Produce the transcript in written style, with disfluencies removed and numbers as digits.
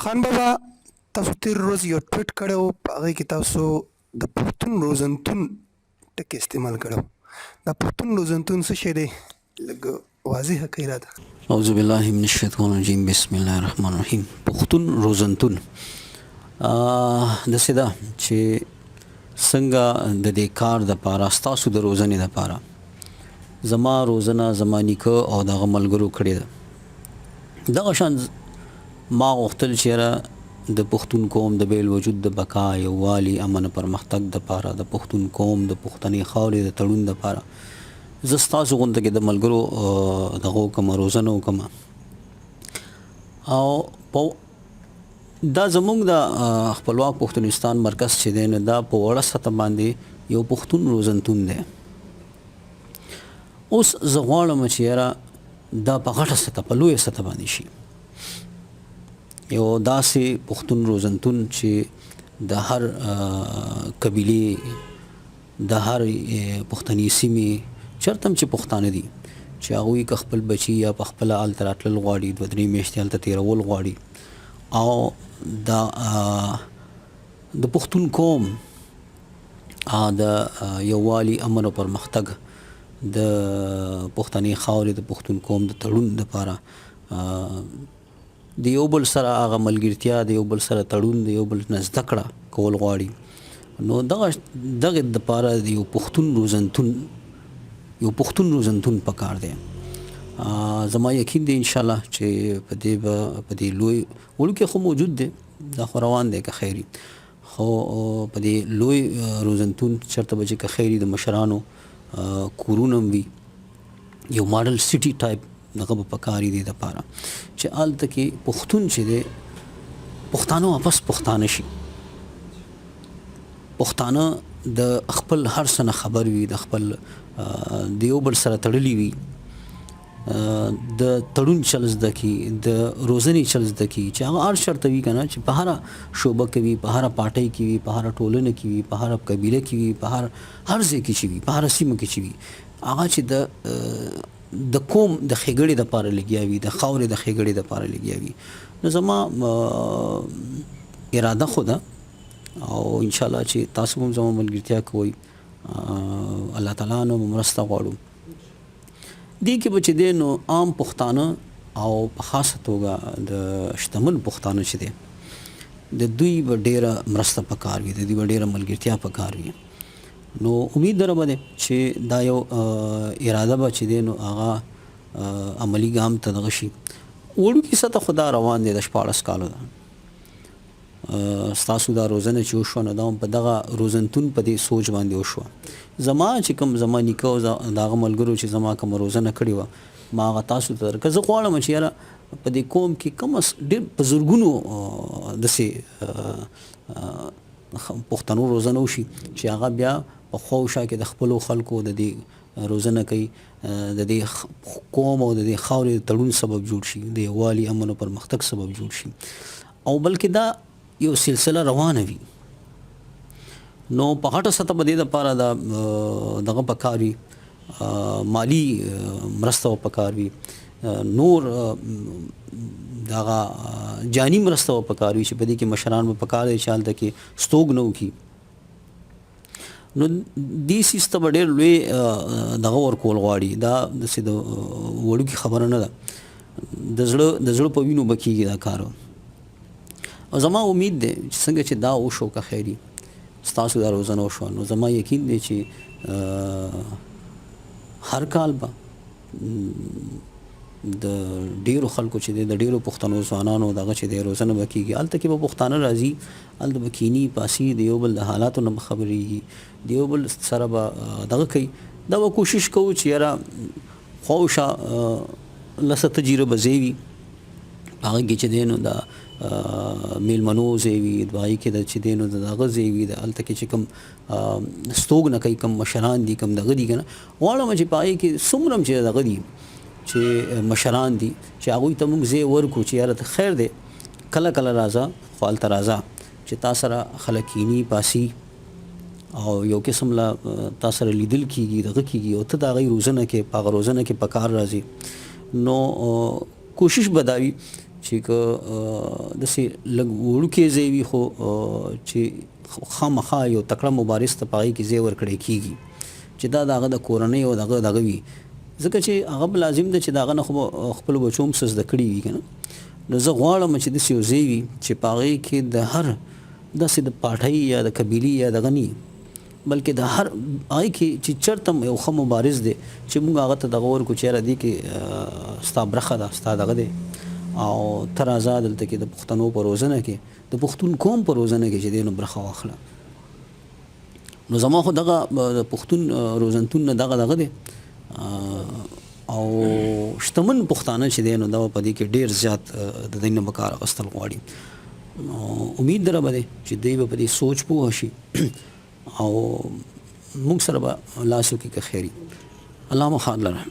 خان بابا تاسو تیر ورځ یو ټویټ کړی و په هغې کې تاسو د پښتون روزنتون ټکي استعمال کړی و. دا پښتون روزنتون څه شی دی؟ لږ واضح کړئ راته. اعوذ بالله من الشیطان الرجیم بسم الله الرحمن الرحیم. پښتون روزنتون داسې ده چې څنګه د دې کار دپاره ستاسو د روزنې دپاره زما روزنه زما نیکه او دغه ملګرو کړې ده. دغه شان ما غوښتل چې یاره د پښتون قوم د بیل وجود د بقا یووالي امن پرمختګ دپاره د پښتون قوم د پښتنې خاورې د تړون دپاره زه ستاسو غونته کې د ملګرو دغه وکړمه روزنه وکړمه او دا زمونږ د خپلواک پښتونستان مرکز چې دی نو دا په وړه سطح باندې یو پښتون روزنتون دی. اوس زه غواړم چې یاره دا په غټه سطح په لویه سطح باندې شي، یو داسې پښتون روزنتون چې د هر قبیلې د هر پښتني سیمې چرته هم چې پښتانه دي چې هغوی که خپل بچي یا په خپله هلته راتلل غواړي 2-3 میاشتې هلته تېرول غواړي او د پښتون قوم د یووالي امن او پرمختګ د پښتنې خاورې د پښتون قوم د تړون دپاره د یو بل سره هغه ملګرتیا د یو بل سره تړون د یو بل نه زده کړه کول غواړي نو دغه دپاره د یو پښتون روزنتون پکار دی. زما یقین دی انشاءالله چې په دې لوی وړوکې خو موجود دی، دا خو روان دی که خیري، خو په دې لوی روزنتون چېرته به چې که خیري د مشرانو کورونه هم وي، یو ماډل سټي ټایپ دغه به پکاري دی دپاره چې هلته کې پښتون چې دی پښتانه واپس پښتانه شي، پښتانه د خپل هر څه نه خبر وي، د خپل د یو بل سره تړلي وي، د تړون چل زده کړي، د روزنې چل زده کړي چې هغه هر شرط وي که نه چې په هره شعبه کې وي، په هره پارټۍ کې وي، په هره ټولنه کې وي، په هره قبیله کې وي، په هر ځای کې چې وي، په هره سیمه کې چې وي، هغه چې د قوم د ښېګړې دپاره لګیا وي، د خاورې د ښېګړې دپاره لګیا وي. نو زما اراده خو ده او انشاءالله چې تاسو هم زما ملګرتیا کوئ، الله تعالی نه مرسته غواړو. دې کې به چې دی نو عام پښتانه او په خاصه توګه د شتمن پښتانه چې دی د دوی به ډېره مرسته پکار وي، د دوی به ډېره ملګرتیا پکار وي. نو امید دره به دی چې دا یو اراده به چې دی نو هغه عملي ګام ته دغه شي. وړوکې سطح خو دا روان دی د 14 کالو ده. ستاسو دا روزنه چې وشوه نو دا هم په دغه روزنتون په دې سوچ باندې وشوه. زما چې کوم زما نیکه او د هغه ملګرو چې زما کومه روزنه کړې وه ما هغه تاسو ته درکړه. زه غواړم چې یاره په دې قوم کې کم ډېر په زرګونو داسې پښتنو روزنه وشي چې هغه بیا په خوا و شا کې د خپلو خلکو د دې روزنه کوي، د دې قوم او د دې خاورې تړون سبب جوړ شي، د یووالي امن او پرمختګ سبب جوړ شي او بلکې دا یو سلسله روانه وي. نو په غټه سطح به دې دپاره دغه پکار وي، مالی مرسته به پکار وي، نور دغه جاني مرسته به پکار وي چې په دې کې مشران به پکار دی چې هلته کې ستوګ نه وکړي. نو دې سیس ته به ډېر لوی دغه ورکول غواړي. دا داسې د وړوکې خبره نه ده، د زړه په وینو به کېږي دا کار. او زما امید دی چې څنګه چې دا وشو که خیري ستاسو دا روزنه وشوه نو زما یقین دی چې هر کال به د ډیرو خلکو چې دی د ډیرو پښتنو ځوانانو دغه چې دی روزنه به کېږي. هلته کې به پښتانه راځي، هلته به کینی پاسي، د یو بل د حالاتو نه به خبرېږي، د یو بل سره به دغه کوي. دا به کوشش کوو چې یاره خواوشا لسه تجربه ځای وي، هغه کې چې دی نو د میلمنو ځای وي، هغې کې چې دی نو د دغه ځای وي، د هلته کې چې کوم ستوګ نه کوي، کوم مشران دي، کوم دغه دي که نه. غواړم چې په هغې کې څومره هم چې دغه دي چې مشران دي چې هغوی ته موږ ځای ورکړو چې یاره ته خیر دی کله کله راځه خو هلته راځه چې تا سره خلک کیني پاسي او یو قسم له تا سره لیدل کېږي دغه کېږي او ته د هغې روزنه کې په هغه روزنه کې په کار راځي. نو کوشش به دا وي چې داسې لږ وړوکی ځای وي خو چې خامخا یو تکړه مبارز ته په هغې کې ځای ورکړی کېږي چې دا د هغه د کورنۍ او دغه وي ځکه چې هغه به لازم ده چې د هغه نه خو خپلو بچو هم څه زده کړي وي که نه نو زه غواړم چې داسې یو ځای وي چې په هغې کې د هر داسې د پاټۍ یا د قبیلې یا دغه نه بلکې د هر هغې کې چې چېرته یو ښه مبارز دی چې موږ هغه ته دغه ورکړو چې یاره دې کې ستا برخه ده ستا دغه دی او ته راځه دلته کې د پښتنو په روزنه کې د پښتون قوم په روزنه کې چې دی نو برخه واخله نو زما خو دغه د پښتون روزنتون نه دغه دی او شتمن پښتانه چې دی نو دا په دې کې ډېر زیات د دوی نه به کار اخیستل غواړي امید در به دی چې دوی به په دې سوچ پوه شي او موږ سره به لاس وکړي که خیري الله مو ښه لره